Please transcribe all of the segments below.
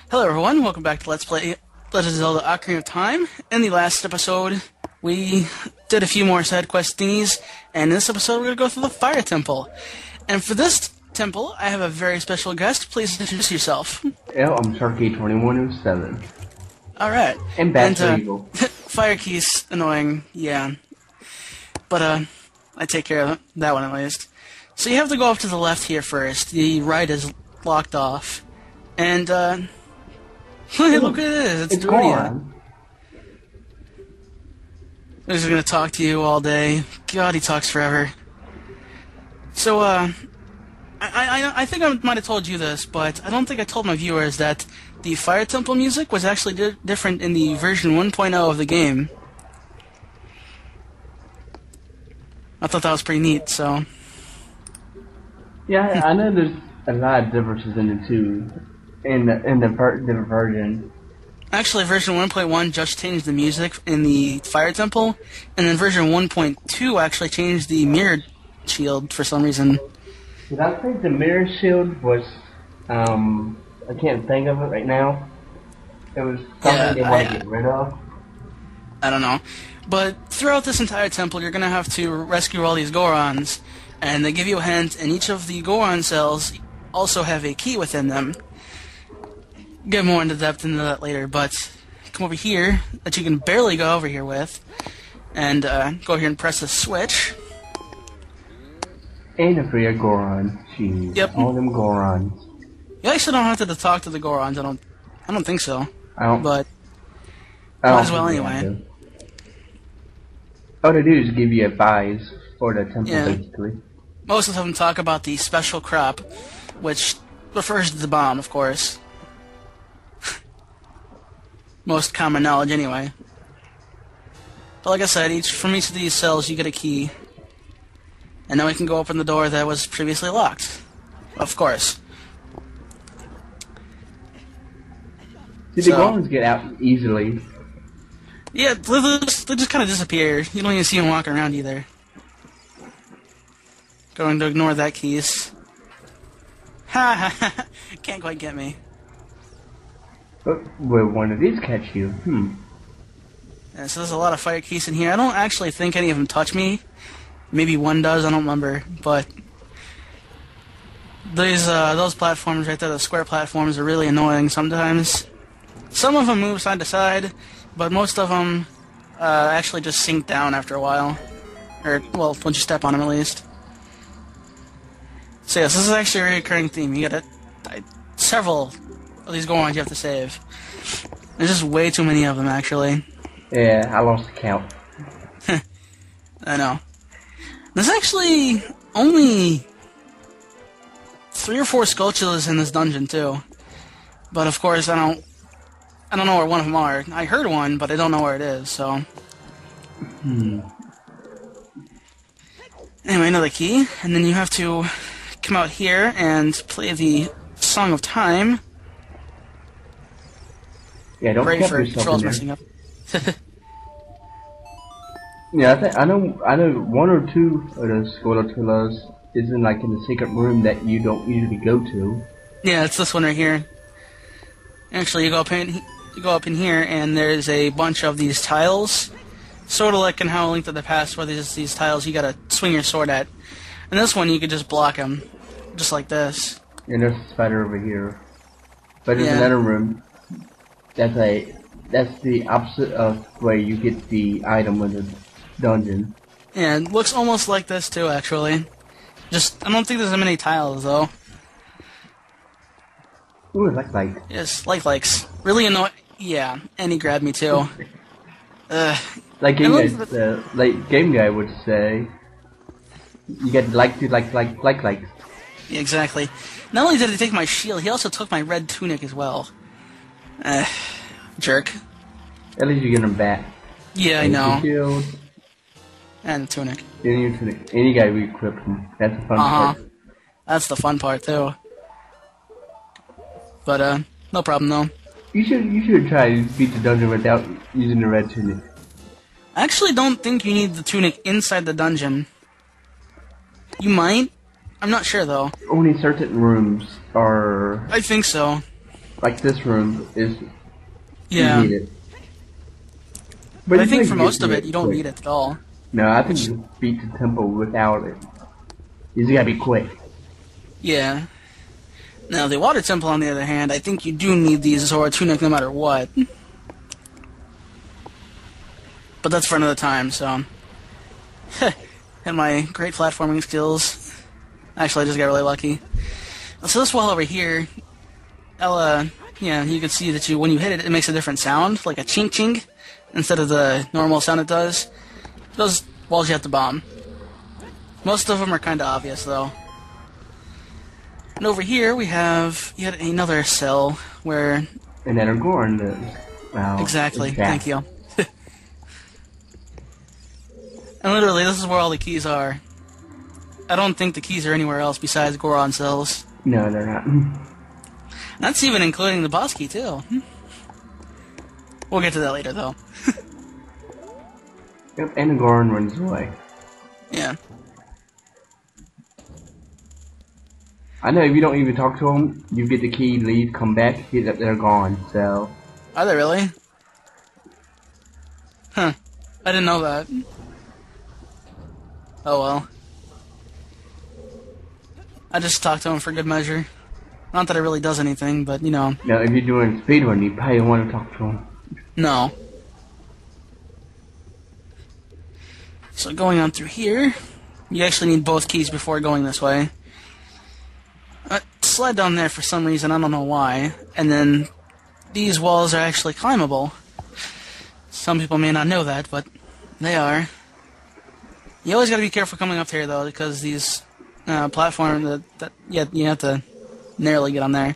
Hello everyone, welcome back to Let's Play Legend of Zelda Ocarina of Time. In the last episode, we did a few more side quest thingies, and in this episode we're going to go through the Fire Temple. And for this temple, I have a very special guest. Please introduce yourself. Yeah, I'm Sharky2107. Alright. And Bad Evil. Fire Key's annoying, yeah. But, I take care of that one at least. So you have to go up to the left here first. The right is locked off. And, look at this. It's gone. He's gonna talk to you all day. God, he talks forever. So, I think I might have told you this, but I don't think I told my viewers that the Fire Temple music was actually different in the version 1.0 of the game. I thought that was pretty neat, so... Yeah, I know there's a lot of differences in the two, in the different version. Actually, version 1.1 just changed the music in the Fire Temple, and then version 1.2 actually changed the mirror shield for some reason. Did I think the mirror shield was, I can't think of it right now. It was something they want to get rid of. I don't know. But throughout this entire temple, you're going to have to rescue all these Gorons, and they give you a hint, and each of the Goron cells also have a key within them. Get more into depth into that later, but come over here, that you can barely go over here with, and go here and press the switch. And a free Goron. Jeez. Yep. All them Gorons. You actually don't have to talk to the Gorons, I don't think so. But might as well anyway. All they do is give you advice for the temple, basically. Most of them talk about the special crop, which refers to the bomb, of course. Most common knowledge, anyway. But like I said, from each of these cells, you get a key. And then we can go open the door that was previously locked. Of course. See, the Gorons get out easily. Yeah, they just kind of disappear. You don't even see them walking around either. Going to ignore that keys. Ha ha ha! Can't quite get me. But will one of these catch you? Yeah, so there's a lot of fire keys in here. I don't actually think any of them touch me. Maybe one does, I don't remember. But those platforms right there, the square platforms, are really annoying sometimes. Some of them move side to side, but most of them actually just sink down after a while. Or, well, once you step on them at least. So yes, this is actually a recurring theme. You gotta... several of these Gorons you have to save. There's just way too many of them, actually. Yeah, I lost the count. I know. There's actually only 3 or 4 Skulltulas in this dungeon, too. But of course, I don't know where one of them are. I heard one, but I don't know where it is, so... Anyway, another key, and then you have to come out here and play the Song of Time. Yeah, don't pray keep for yourself controls in there. messing up. Yeah, I know one or two of those Skulltulas is in the secret room that you don't usually go to. Yeah, it's this one right here. Actually, you go up in here, and there's a bunch of these tiles, sort of like in How Link to the Past, where there's these tiles you gotta swing your sword at. And this one, you could just block them, just like this. And there's a spider over here. But there's another room. That's the opposite of where you get the item in the dungeon. Yeah, it looks almost like this too, actually. Just, I don't think there's that many tiles, though. Ooh, like. Yes, likes. Really annoying. Yeah, and he grabbed me too. Like Game Guy would say, you get like. Yeah, exactly. Not only did he take my shield, he also took my red tunic as well. Jerk. At least you get him back. Yeah, I know. Shield. And the tunic. And your tunic. And you gotta re-equip him. That's the fun part. That's the fun part, too. But, no problem, though. You should try to beat the dungeon without using the red tunic. I actually don't think you need the tunic inside the dungeon. You might. I'm not sure, though. Only certain rooms are... I think so. like this room is Yeah. you need it. But I you think can for get most of to it, you don't quick. need it at all. No, I think Which, you beat the temple without it. You just gotta be quick. yeah. Now, the water temple, on the other hand, I think you do need these Zora Tunic no matter what. But that's for another time, so... and my great platforming skills. Actually, I just got really lucky. So this wall over here, yeah, you can see that when you hit it, it makes a different sound, like a chink chink, instead of the normal sound it does. Those walls you have to bomb. Most of them are kind of obvious, though. And over here, we have yet another cell where... And then a Goron lives. Wow. Exactly, thank you. And literally, this is where all the keys are. I don't think the keys are anywhere else besides Goron cells. No, they're not. That's even including the boss key, too. We'll get to that later, though. Yep, and the Goron runs away. Yeah. I know if you don't even talk to them, you get the key, leave, come back, they're gone, so... Are they really? Huh. I didn't know that. Oh well. I just talked to him for good measure. Not that it really does anything, but, you know. Now, if you're doing speedrun, you probably want to talk to them. No. So going on through here, you actually need both keys before going this way. Slide down there for some reason, I don't know why. And then these walls are actually climbable. Some people may not know that, but they are. You always gotta be careful coming up here, though, because these platforms you have to narrowly get on there.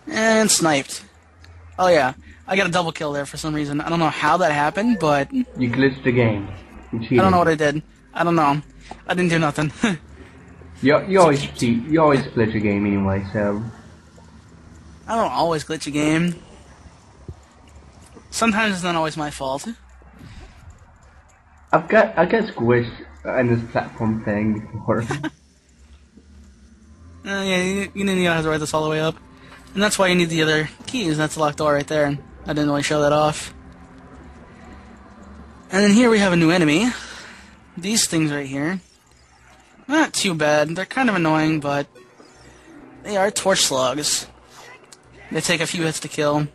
And sniped. Oh yeah, I got a double kill there for some reason. I don't know how that happened, but... You glitched the game. You cheated. I don't know what I did. I don't know. I didn't do nothing. You always cheat. You always glitch a game anyway, so... I don't always glitch a game. Sometimes it's not always my fault. I got squished in this platform thing before. Yeah, you didn't have to write this all the way up. And that's why you need the other keys. That's the locked door right there. I didn't really show that off. And then here we have a new enemy. These things right here. Not too bad. They're kind of annoying, but they are torch slugs. They take a few hits to kill.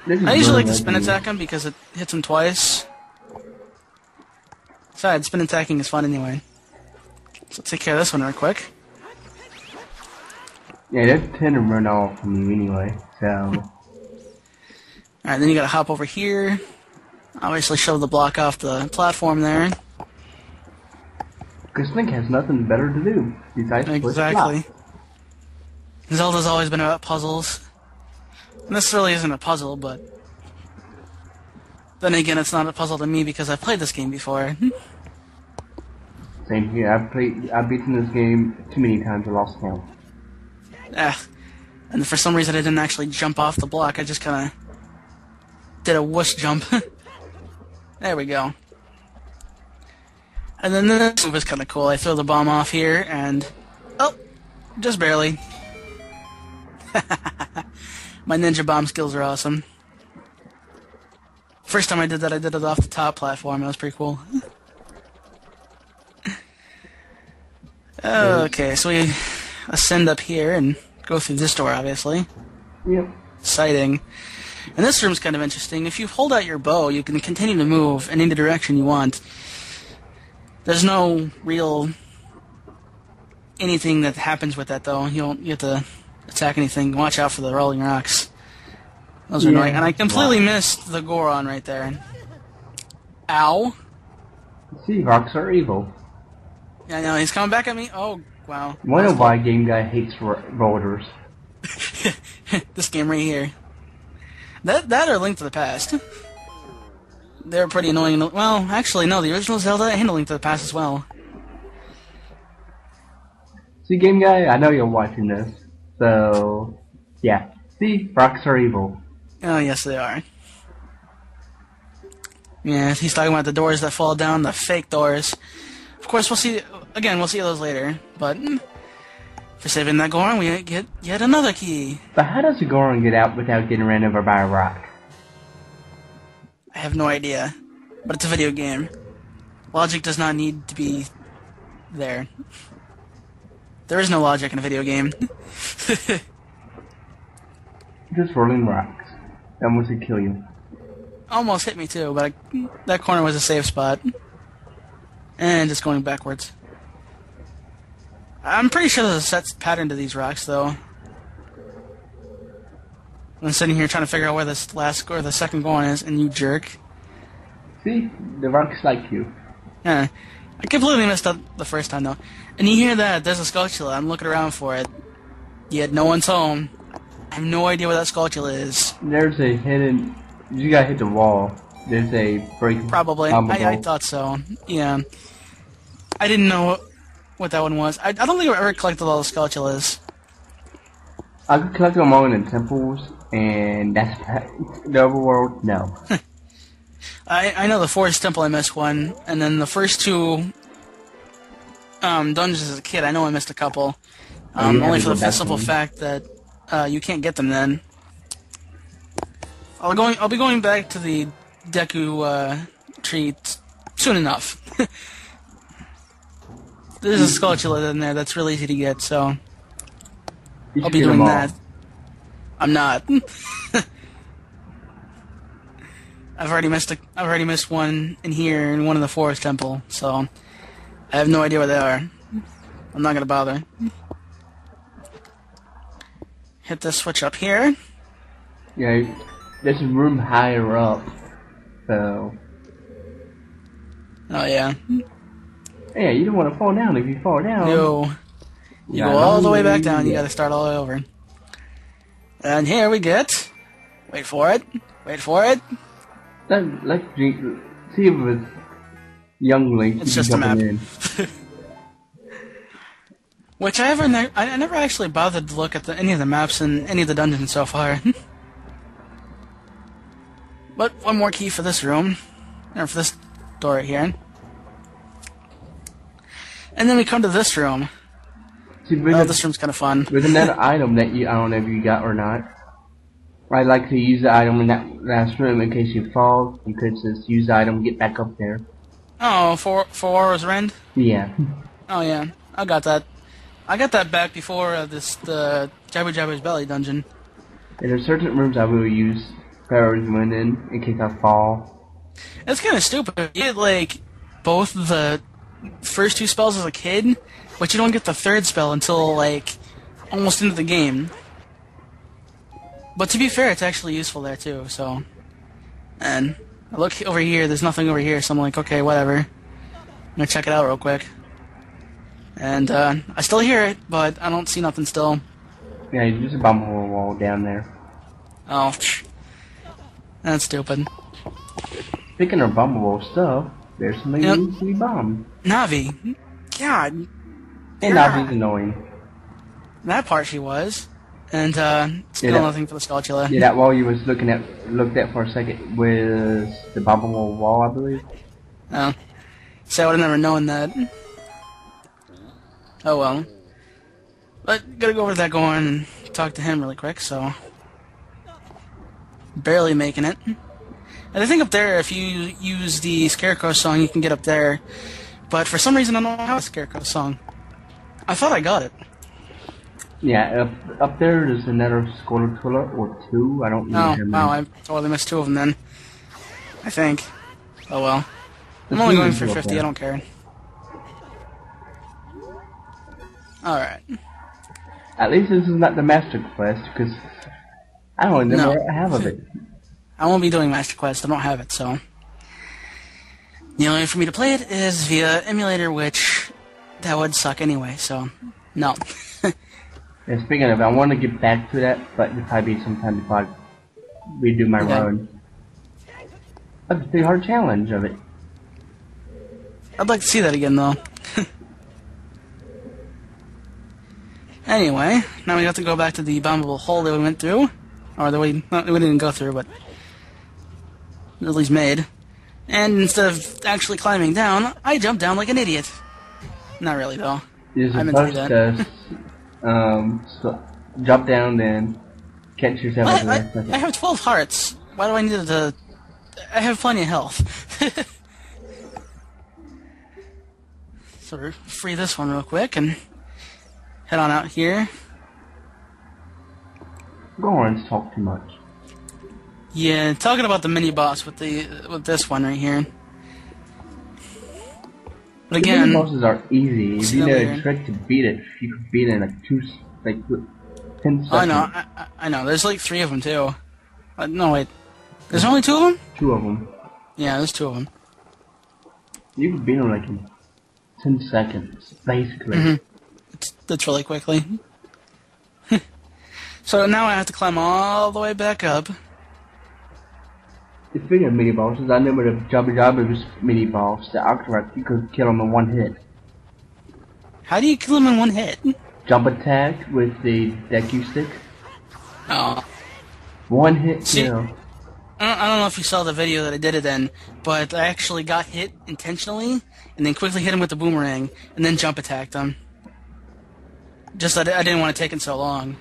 I usually like to spin attack them because it hits them twice. Besides, spin attacking is fun anyway. So let's take care of this one real quick. Yeah, they tend to run off from you anyway, so... Alright, then you gotta hop over here. Obviously shove the block off the platform there. Because Link has nothing better to do besides Exactly. Zelda's always been about puzzles. And this really isn't a puzzle, but... Then again, it's not a puzzle to me because I've played this game before. Same here. I've beaten this game too many times. I lost count. And for some reason I didn't actually jump off the block. I just kind of did a whoosh jump. There we go. And then this move is kind of cool. I throw the bomb off here, and... Oh! Just barely. My ninja bomb skills are awesome. First time I did it off the top platform. That was pretty cool. Okay, so we ascend up here and go through this door, obviously. Yep. Exciting. And this room's kind of interesting. If you hold out your bow, you can continue to move in any direction you want. There's no real anything that happens with that, though. You have to attack anything. Watch out for the rolling rocks. Those are annoying. And I completely missed the Goron right there. Ow. See, rocks are evil. Yeah, I know. He's coming back at me. Oh, wow. I wonder why Game Guy hates boulders. This game right here. That or Link to the Past. They're pretty annoying. Well, actually, no. The original Zelda and Link to the Past as well. See, Game Guy, I know you're watching this. So, yeah. See, rocks are evil. Oh, yes, they are. Yeah, he's talking about the doors that fall down, the fake doors. Of course, we'll see those later, but For saving that Goron, we get yet another key. But how does the Goron get out without getting ran over by a rock? I have no idea. But it's a video game. Logic does not need to be there. There is no logic in a video game. Just rolling rocks. That almost would kill you. Almost hit me too, but that corner was a safe spot. And just going backwards. I'm pretty sure there's a set pattern to these rocks, though. I'm sitting here trying to figure out where this last or the second Goron is, and you jerk. See? The rocks like you. Yeah. I completely messed up the first time, though. And you hear that, there's a Skulltula. I'm looking around for it. Yet no one's home. I have no idea where that Skulltula is. There's a hidden... You gotta hit the wall. There's a break. Probably. I thought so. Yeah. I didn't know what that one was. I don't think I've ever collected all the Skulltulas. I could collect them all in the temples, and that's the overworld. No. I know the Forest Temple I missed one, and then the first two dungeons as a kid, I know I missed a couple. Only for the simple fact that you can't get them then. I'll be going back to the Deku tree soon enough. There's a Skulltula in there that's really easy to get, so I'll be doing that. I'm not. I've already missed one in here in one in the Forest Temple, so I have no idea where they are. I'm not gonna bother. Hit this switch up here. Yeah, there's a room higher up, so. Oh yeah. Yeah, you don't want to fall down. If you fall down, no. You go all the way back down. You got to start all the way over. And here we get. Wait for it. Wait for it. Let's see if it was young Link. It's just a map. Which I never actually bothered to look at any of the maps in any of the dungeons so far. But one more key for this room, or for this door right here. And then we come to this room. See, this room's kind of fun. With another item that I don't know if you got or not. I like to use the item in that last room in case you fall. You could just use the item, get back up there. Oh, for Aura's Rend? Yeah. Oh yeah, I got that. I got that back before the Jabba Jabba's Belly dungeon. And there's certain rooms I will use Pharaoh's Wind in case I fall. It's kind of stupid. You get like both the first two spells as a kid, but you don't get the third spell until like almost into the game. But to be fair, it's actually useful there too. So, and I look over here. There's nothing over here, so I'm like, okay, whatever. I'm gonna check it out real quick. And I still hear it, but I don't see nothing still. Yeah, there's a bomb wall down there. Oh, that's stupid. Speaking of bombable stuff, there's something that needs to be bombed. Navi. God. And Navi's annoying. That part she was. And still nothing for the Skulltula. Yeah, that wall you was looked at for a second was the bombable wall, I believe. Oh. So I would have never known that. Oh well. But gotta go over to that Goron and talk to him really quick, so. Barely making it. And I think up there, if you use the Scarecrow song, you can get up there. But for some reason, I don't have a Scarecrow song. I thought I got it. Yeah, up there, there's another Skulltula or two. I don't know. Oh, I totally missed two of them then. I think. Oh well. I'm only going for 50, I don't care. Alright. At least this is not the Master Quest, because I don't know what I have of it. I won't be doing Master Quest, I don't have it, so. The only way for me to play it is via emulator, which that would suck anyway, so no. And speaking of, I want to get back to that, but it'll probably be sometime before I redo my run. That's a pretty hard challenge of it. I'd like to see that again, though. Anyway, now we have to go back to the bombable hole that we went through. Or that we didn't go through, but at least made. And instead of actually climbing down, I jumped down like an idiot. Not really, though. You're I meant to do that. So drop down, then catch yourself at the last second. I have 12 hearts. Why do I need to... I have plenty of health. So we'll free this one real quick and head on out here. Gorons talk too much. Yeah, talking about the mini boss with this one right here. But again, the mini bosses are easy. If you know here. a trick to beat it, you can beat it in like 10 seconds. I know, I know. There's like 3 of them too. No wait, there's only 2 of them. 2 of them. Yeah, there's 2 of them. You can beat them like in 10 seconds, basically. Mm-hmm. That's really quickly. So now I have to climb all the way back up. Speaking of mini bosses, I remember the Jabba Jabba's mini boss, the Octorok, you could kill him in 1 hit. How do you kill him in 1 hit? Jump attack with the Deku stick. Oh. 1 hit See, kill. I don't know if you saw the video that I did it in, but I actually got hit intentionally, and then quickly hit him with the boomerang, and then jump attacked him. Just that I didn't want to take it so long,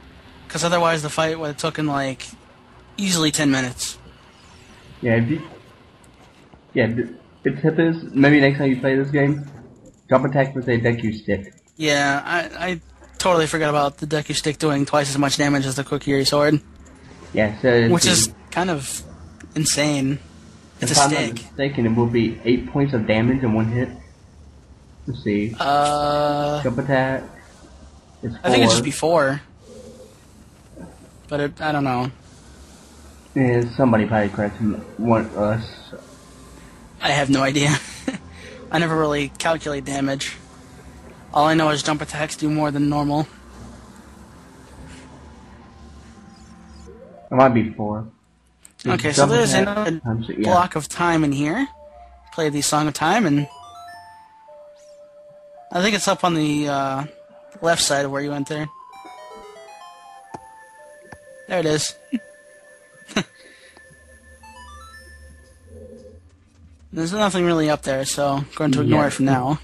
because otherwise the fight would have taken like easily 10 minutes. Yeah, the tip is, maybe next time you play this game, jump attack with a Deku stick. Yeah, I totally forgot about the Deku stick doing twice as much damage as the Kokiri sword. Yeah, so which is kind of insane. It's a stick. stick. If I'm not mistaken, it will be 8 points of damage in 1 hit. Let's see. Jump attack. It's 4. I think it should be 4. But I don't know. Yeah, somebody probably corrected us. I have no idea. I never really calculate damage. All I know is jump attacks do more than normal. It might be 4. Okay, so there's a block of time in here. Play the Song of Time, and I think it's up on the left side of where you enter. There it is. There's nothing really up there, so I'm going to ignore it for now.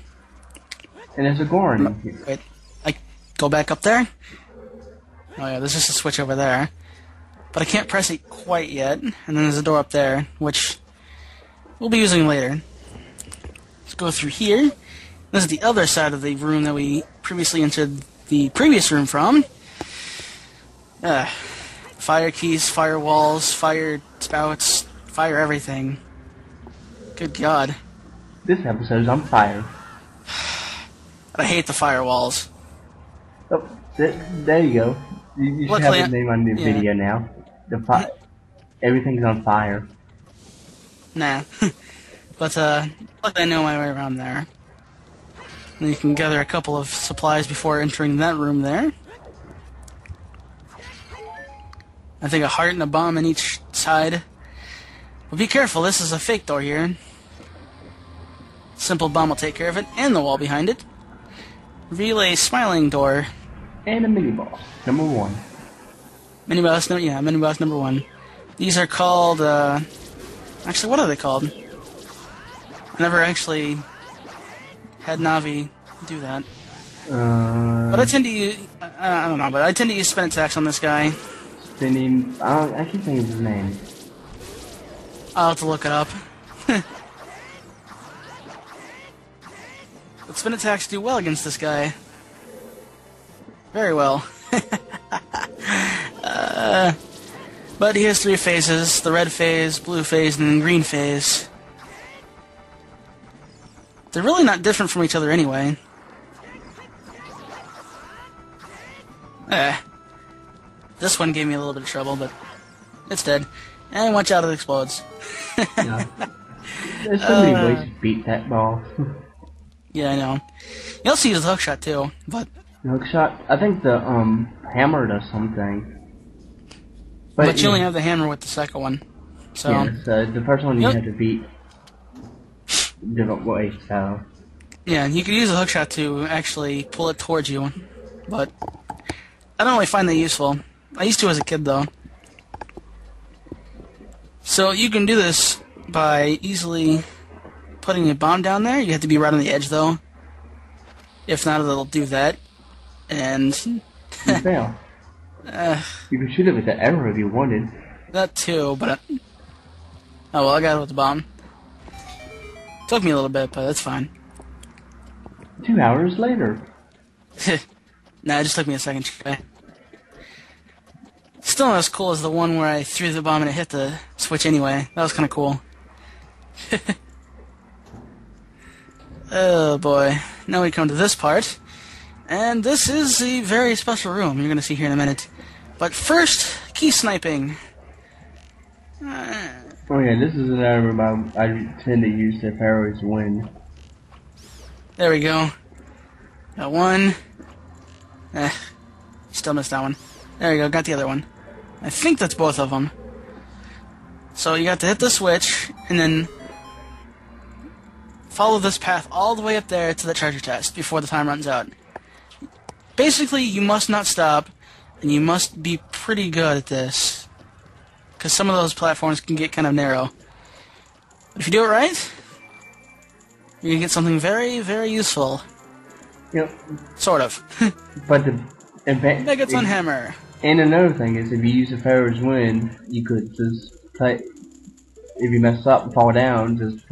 And there's a Goron in here. Wait, I go back up there? Oh yeah, there's just a switch over there. But I can't press it quite yet, and then there's a door up there, which we'll be using later. Let's go through here. This is the other side of the room that we previously entered the previous room from. Fire keys, fire walls, fire spouts, fire everything. Good God. This episode's on fire. I hate the firewalls. Oh, there you go. You should have the name on the video now. Everything's on fire. Nah. But, luckily I know my way around there. And you can gather a couple of supplies before entering that room there. I think a heart and a bomb in each side. But be careful, this is a fake door here. Simple bomb will take care of it, and the wall behind it. Relay smiling door. And a mini boss, number 1. Mini boss number 1. These are called, actually, what are they called? I never actually had Navi do that. But I tend to use, I don't know, but I tend to use spin attacks on this guy. Spinning, I keep thinking of his name. I'll have to look it up. But spin attacks do well against this guy. Very well. But he has 3 phases, the red phase, blue phase, and then green phase. They're really not different from each other anyway. This one gave me a little bit of trouble, but it's dead. And watch out, it explodes. Yeah. There's so many ways to beat that ball. Yeah, I know. You also use the hookshot too, but... The hookshot? I think the hammer does something. But you only have the hammer with the second one. So yeah, so the first one you have to beat different ways, so... Yeah, you can use the hookshot to actually pull it towards you, but I don't really find that useful. I used to as a kid, though. So you can do this by easily putting a bomb down there. You have to be right on the edge, though. If not, it'll do that. And You fail. You could shoot it with the arrow if you wanted. That too, but... oh, well, I got it with the bomb. Took me a little bit, but that's fine. 2 hours later. Nah, it just took me a second try. Still not as cool as the one where I threw the bomb and it hit the switch anyway. That was kind of cool. Oh boy. Now we come to this part. And this is a very special room you're going to see here in a minute. But first, key sniping. Oh yeah, this is another room I tend to use to always win. There we go. Got one. Still missed that one. There we go, got the other one. I think that's both of them. So you got to hit the switch, and then follow this path all the way up there to the treasure chest before the time runs out. Basically, you must not stop, and you must be pretty good at this. Because some of those platforms can get kind of narrow. But if you do it right, you're going to get something very, very useful. Yep. Sort of. But the Megaton Hammer. And another thing is, if you use a Pharaoh's Wind, you could just play. If you mess up and fall down, just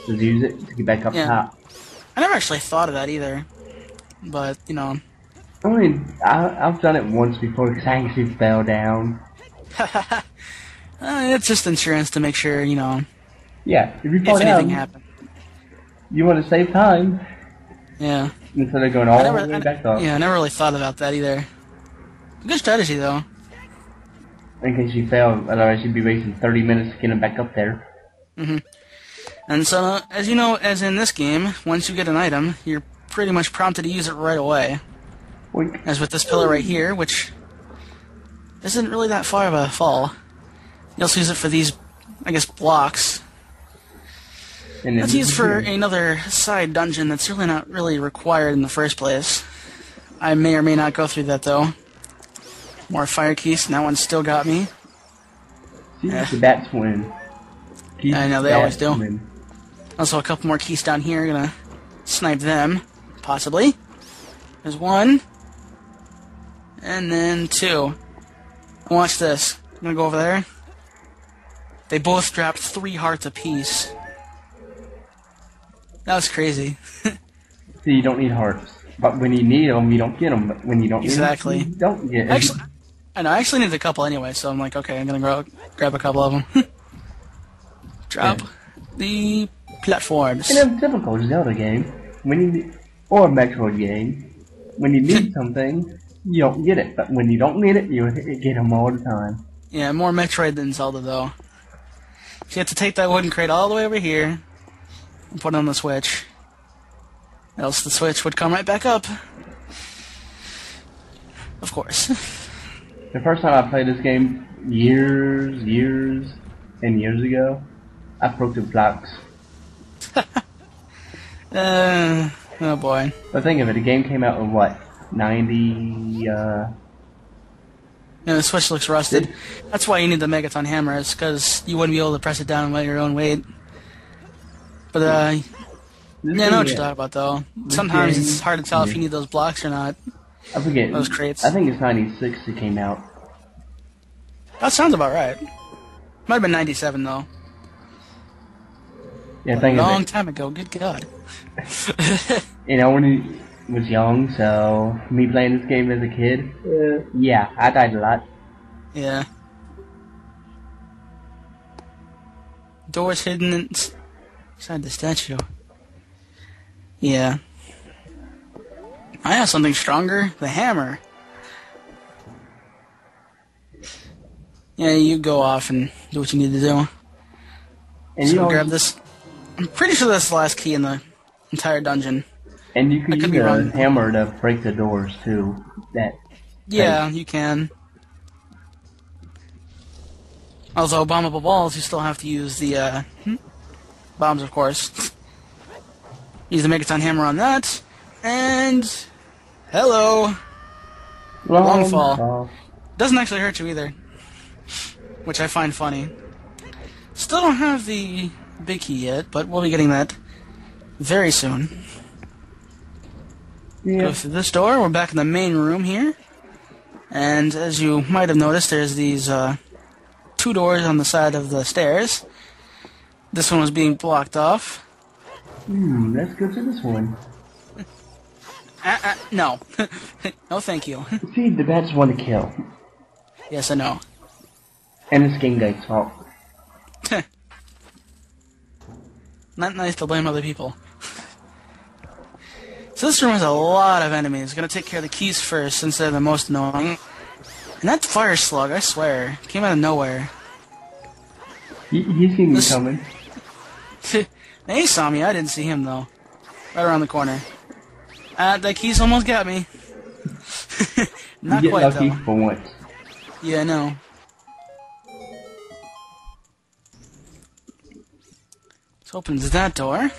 use it to get back up top. I never actually thought of that either. But, you know. I mean, I've done it once before because I actually fell down. It's just insurance to make sure, you know. Yeah, if you fall if down, anything happens. You want to save time. Yeah. Instead of going all the way back up. Yeah, I never really thought about that either. Good strategy, though. In case you fail, otherwise you'd be wasting 30 minutes getting back up there. And so, as you know, as in this game, once you get an item, you're pretty much prompted to use it right away. Oink. As with this pillar right here, which isn't really that far of a fall. You also use it for these, I guess, blocks. And That's used for another side dungeon that's really not really required in the first place. I may or may not go through that, though. More fire keys, and that one still got me. See, the bats win. I know, they always do. Win. Also, a couple more keys down here. Gonna snipe them, possibly. There's one. And then two. Watch this. I'm gonna go over there. They both dropped 3 hearts apiece. That was crazy. See, you don't need hearts. But when you need them, you don't get them. But when you don't need them, you don't get them. Actually, I know, I actually needed a couple anyway, so I'm like, okay, I'm gonna grab a couple of them. Drop the platforms. In a typical Zelda game, or a Metroid game, when you need something, you don't get it. But when you don't need it, you get them all the time. Yeah, more Metroid than Zelda, though. So you have to take that wooden crate all the way over here and put it on the switch. Else the switch would come right back up. Of course. The first time I played this game, years and years ago, I broke the blocks. Oh boy. But think of it, the game came out in what, 90, Yeah, the switch looks rusted. That's why you need the Megaton hammers, because you wouldn't be able to press it down by your own weight. But, yeah, I know what you're talking about, though. Sometimes it's hard to tell if you need those blocks or not. I forget. Those crates. I think it's 96 it came out. That sounds about right. Might have been 97, though. Yeah, a long time ago, good God. You know, when he was young, so me playing this game as a kid, yeah, I died a lot. Yeah. Doors hidden inside the statue. Yeah. I have something stronger. The hammer. Yeah, you go off and do what you need to do. And so grab this. I'm pretty sure that's the last key in the entire dungeon. And you can use a hammer to break the doors too. Yeah, you can. Although bombable balls, you still have to use the bombs, of course. Use the Megaton hammer on that, and hello, long fall. Doesn't actually hurt you either, which I find funny. Still don't have the big key yet, but we'll be getting that very soon. Yeah. Go through this door. We're back in the main room here. And as you might have noticed, there's these 2 doors on the side of the stairs. This one was being blocked off. Let's go to this one. No. No, thank you. See, the bad's one to kill. Yes, I know. And it's Game Guy's fault. Not nice to blame other people. So this room has a lot of enemies. I'm gonna take care of the keys first, since they're the most annoying. And that fire slug, I swear, came out of nowhere. He's seen me coming. He saw me, I didn't see him though. Right around the corner. That keys almost got me. Not you get quite lucky though. for once. Yeah, I know. This opens that door.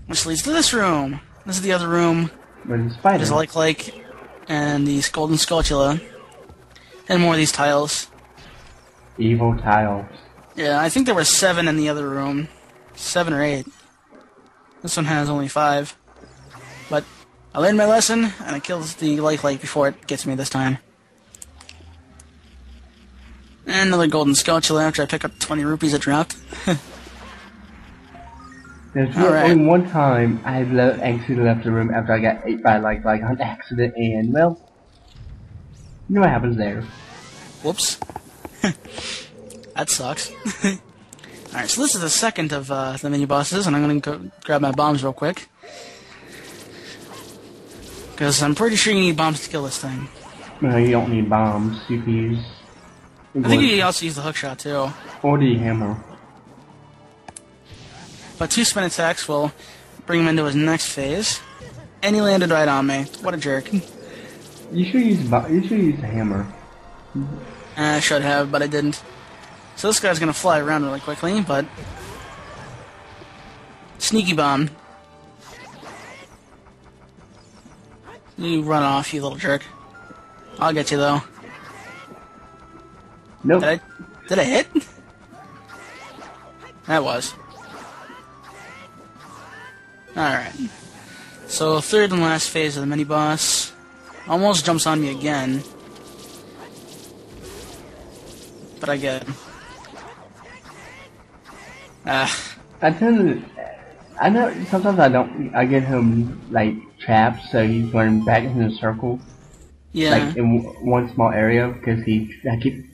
Which leads to this room. This is the other room. Where's the spider? There's a like, and these golden scutula. And more of these tiles. Evil tiles. Yeah, I think there were 7 in the other room. 7 or 8. This one has only 5. But I learned my lesson, and I killed the light before it gets me this time. And another golden scutula after I pick up 20 rupees it dropped. There's Alright. only one time I actually left the room after I got ate by like on accident, and well, you know what happens there. Whoops. That sucks. Alright, so this is the second of the mini-bosses, and I'm gonna go grab my bombs real quick. Because I'm pretty sure you need bombs to kill this thing. No, you don't need bombs. You can use. I think you can also use the hookshot too. Or the hammer. But 2 spin attacks will bring him into his next phase. And he landed right on me. What a jerk. You should use the hammer. I should have, but I didn't. So this guy's gonna fly around really quickly, but... Sneaky bomb. You run off, you little jerk. I'll get you, though. Nope. Did I hit? That was. Alright. So, third and last phase of the mini-boss. Almost jumps on me again. But I get him. I know sometimes I get him like trapped, so he's running back in a circle. Yeah. Like in one small area because I keep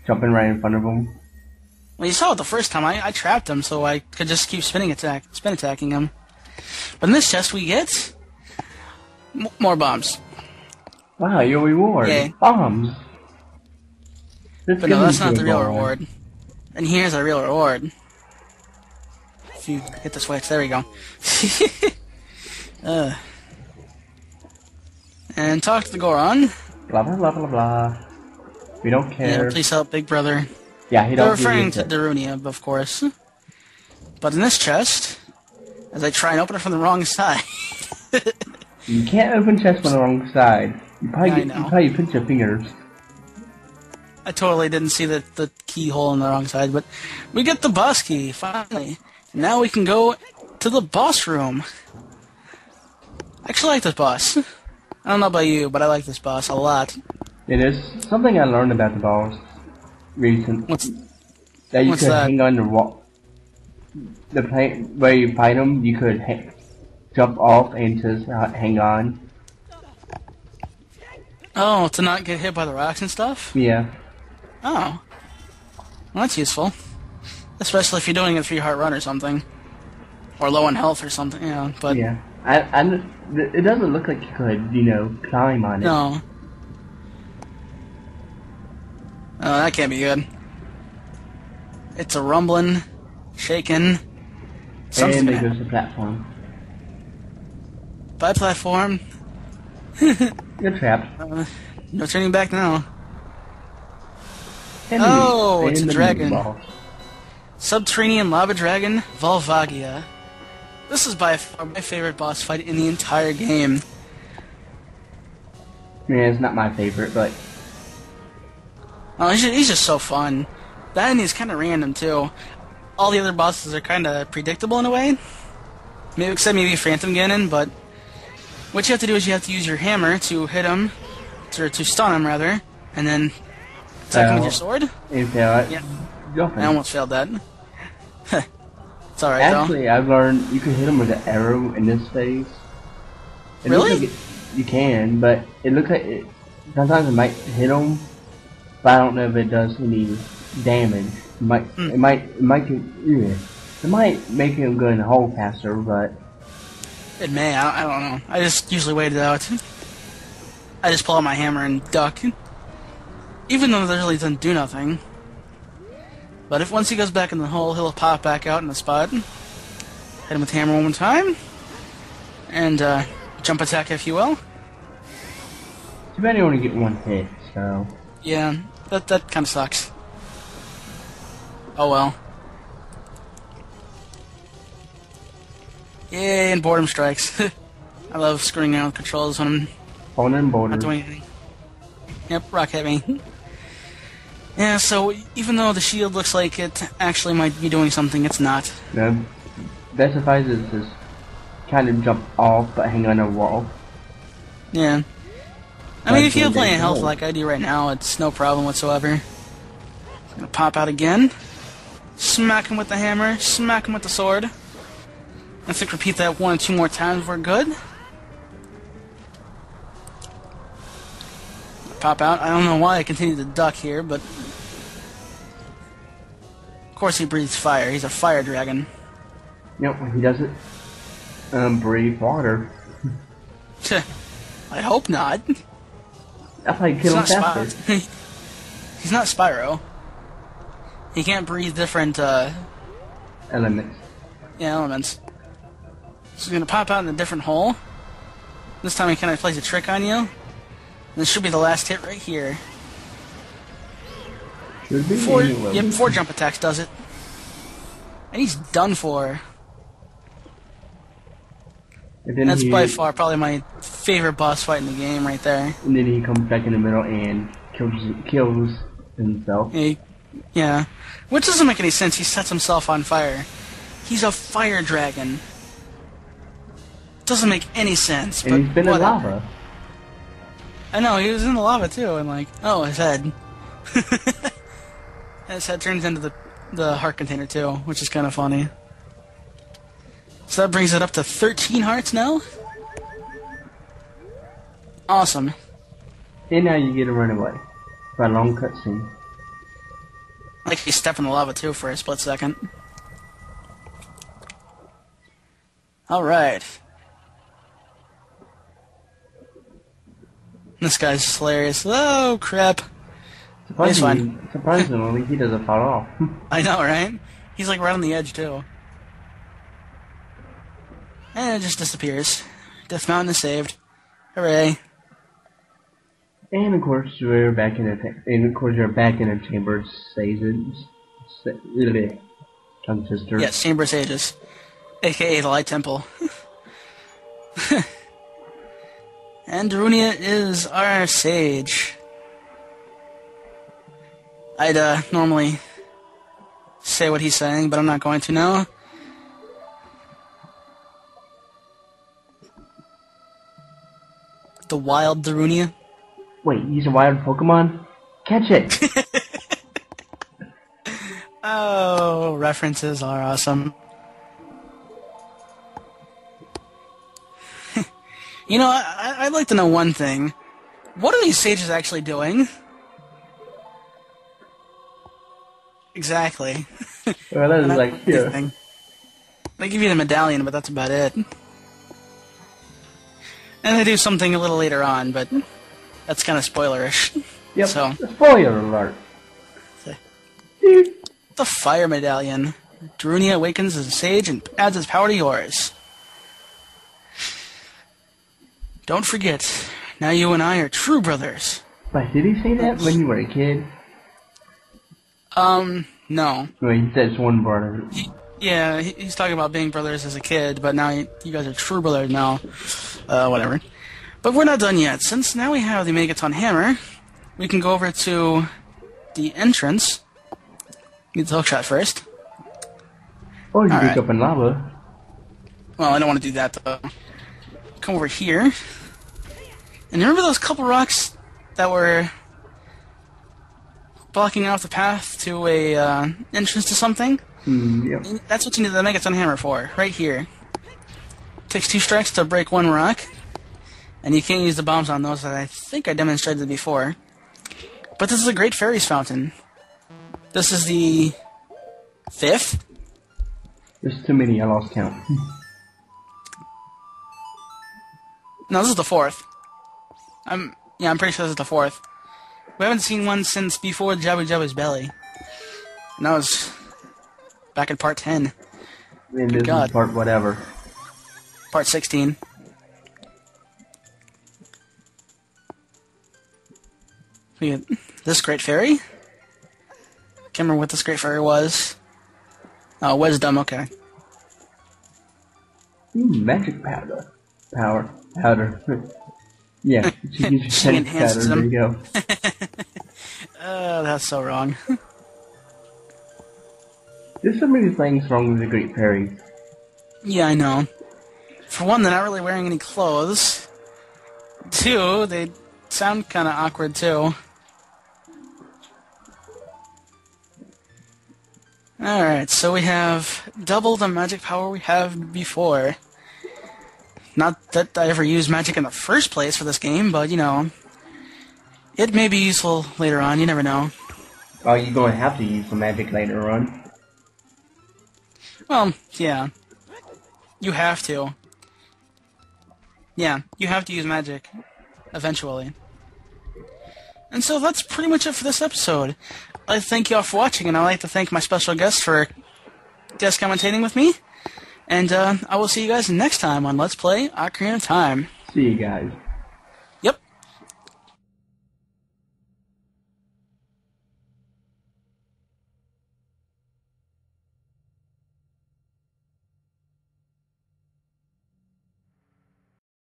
jumping right in front of him. Well, you saw it the first time. I trapped him, so I could just keep spin attacking him. But in this chest, we get more bombs. Wow, your reward! Yay. Bombs. But no, that's not the real reward. And here's our real reward. If you hit the switch, there we go. And talk to the Goron. Blah blah blah blah blah. We don't care. Yeah, please help, Big Brother. Yeah, he They're don't. referring to Darunia, of course. But in this chest, as I try and open it from the wrong side. You can't open chests on the wrong side. You probably pinch your fingers. I totally didn't see the keyhole in the wrong side, but we get the boss key, finally. Now we can go to the boss room. I actually like this boss. I don't know about you, but I like this boss a lot. It is something I learned about the boss recent. That you what's could that? hang on the wall. The plane where you fight them, you could jump off and just hang on. Oh, to not get hit by the rocks and stuff? Yeah. Oh. Well, that's useful. Especially if you're doing a 3-heart run or something. Or low on health or something, you know, but... Yeah. It doesn't look like you could, climb on it. No. Oh, that can't be good. It's a rumbling, shaking... And there goes the platform. Bye, platform. You're trapped. No turning back now. And It's a the dragon. boss. Subterranean Lava Dragon, Volvagia. This is by far my favorite boss fight in the entire game. Yeah, it's not my favorite, but... Oh, he's just so fun. That and he's kind of random, too. All the other bosses are kind of predictable in a way. Maybe, except maybe Phantom Ganon, but... what you have to do is you have to use your hammer to hit him, or to stun him rather, and then attack him with your sword. You fail it. Yeah. Jumping. I almost failed that. It's alright though. Actually, I've learned you can hit him with an arrow in this phase. It Really? looks like you can, but it looks like sometimes it might hit him, but I don't know if it does any damage. It might make him go in the hole faster, but It may, I don't know. I just usually wait it out. I just pull out my hammer and duck. Even though it really doesn't do nothing. But if once he goes back in the hole, he'll pop back out in the spot. Hit him with the hammer one more time. And jump attack, if you will. too bad you only get one hit, so... Yeah, that kind of sucks. Oh well. Yay, and boredom strikes. I love screwing around with controls when I'm Phone and border. not doing anything. Yep, rock hit me. Yeah, so even though the shield looks like it actually might be doing something, it's not. The best advice is just kind of jump off but hang on a wall. Yeah. I mean, if you have plenty of health like I do right now, it's no problem whatsoever. Just gonna pop out again. Smack him with the hammer, smack him with the sword. I think repeat that 1 or 2 more times, we're good. Pop out. I don't know why I continue to duck here, but... Of course he breathes fire. He's a fire dragon. Yep, when he does it, breathe water. I hope not. That's how you kill him faster. He's not Spyro. He can't breathe different, Elements. yeah, elements. So he's gonna pop out in a different hole. This time he kind of plays a trick on you. This should be the last hit right here. Should be Before jump attacks does it. And he's done for. And then That's by far probably my favorite boss fight in the game right there. And then he comes back in the middle and kills himself. Yeah. Which doesn't make any sense. He sets himself on fire. He's a fire dragon. Doesn't make any sense. And but he's been in lava. I know, he was in the lava too, and like, oh, his head. And his head turns into the heart container too, which is kind of funny. So that brings it up to 13 hearts now? Awesome. And now you get to run away. For a long cutscene. I like he stepped in the lava too for a split second. Alright. This guy's just hilarious. Oh, crap. He's fine. Surprisingly, he doesn't fall off. I know, right? He's like right on the edge, too. And it just disappears. Death Mountain is saved. Hooray. And of course, you're back in the chamber sages. Tongue twister. Yes, Chamber of Sages. AKA the Light Temple. And Darunia is our sage. I'd normally say what he's saying, but I'm not going to now. The wild Darunia. Wait, he's a wild Pokemon? Catch it! Oh, references are awesome. You know, I'd like to know one thing. What are these sages actually doing? Exactly. Well, that is like, here. Thing. They give you the medallion, but that's about it. And they do something a little later on, but that's kind of spoilerish. Yep, So. spoiler alert. The fire medallion. Darunia awakens as a sage and adds its power to yours. Don't forget, now you and I are true brothers. Wait, did he say that when you were a kid? No. Well, he said it's one brother. He's talking about being brothers as a kid, but now you guys are true brothers now. Whatever. But we're not done yet. Since now we have the Megaton Hammer, we can go over to the entrance. Get the hookshot first. Or you wake up in lava. Well, I don't want to do that, though. come over here. And remember those couple rocks that were blocking off the path to a entrance to something? Yep. That's what you need the Megaton Hammer for, right here. Takes 2 strikes to break 1 rock, and you can't use the bombs on those. I think I demonstrated before. But this is a Great Fairies Fountain. This is the 5th? There's too many, I lost count. No, this is the 4th. I'm pretty sure this is the 4th. We haven't seen one since before Jabu Jabu's belly. And that was back in part 10. And this is part whatever. Part 16. We got this Great Fairy. Can't remember what this Great Fairy was. Oh, Wisdom, okay. Magic powder. Powder. Yeah, she gives you magic powder, there you go. That's so wrong. There's so many things wrong with the Great Fairy. Yeah, I know. For one, they're not really wearing any clothes. 2, they sound kind of awkward, too. Alright, so we have double the magic power we have before. Not that I ever used magic in the first place for this game, but, you know, it may be useful later on, you never know. Oh, you're going to have to use some magic later on. Well, yeah. You have to. Yeah, you have to use magic. Eventually. And so that's pretty much it for this episode. I'd like to thank you all for watching, and I'd like to thank my special guest for guest commentating with me. And I will see you guys next time on Let's Play Ocarina of Time. See you guys.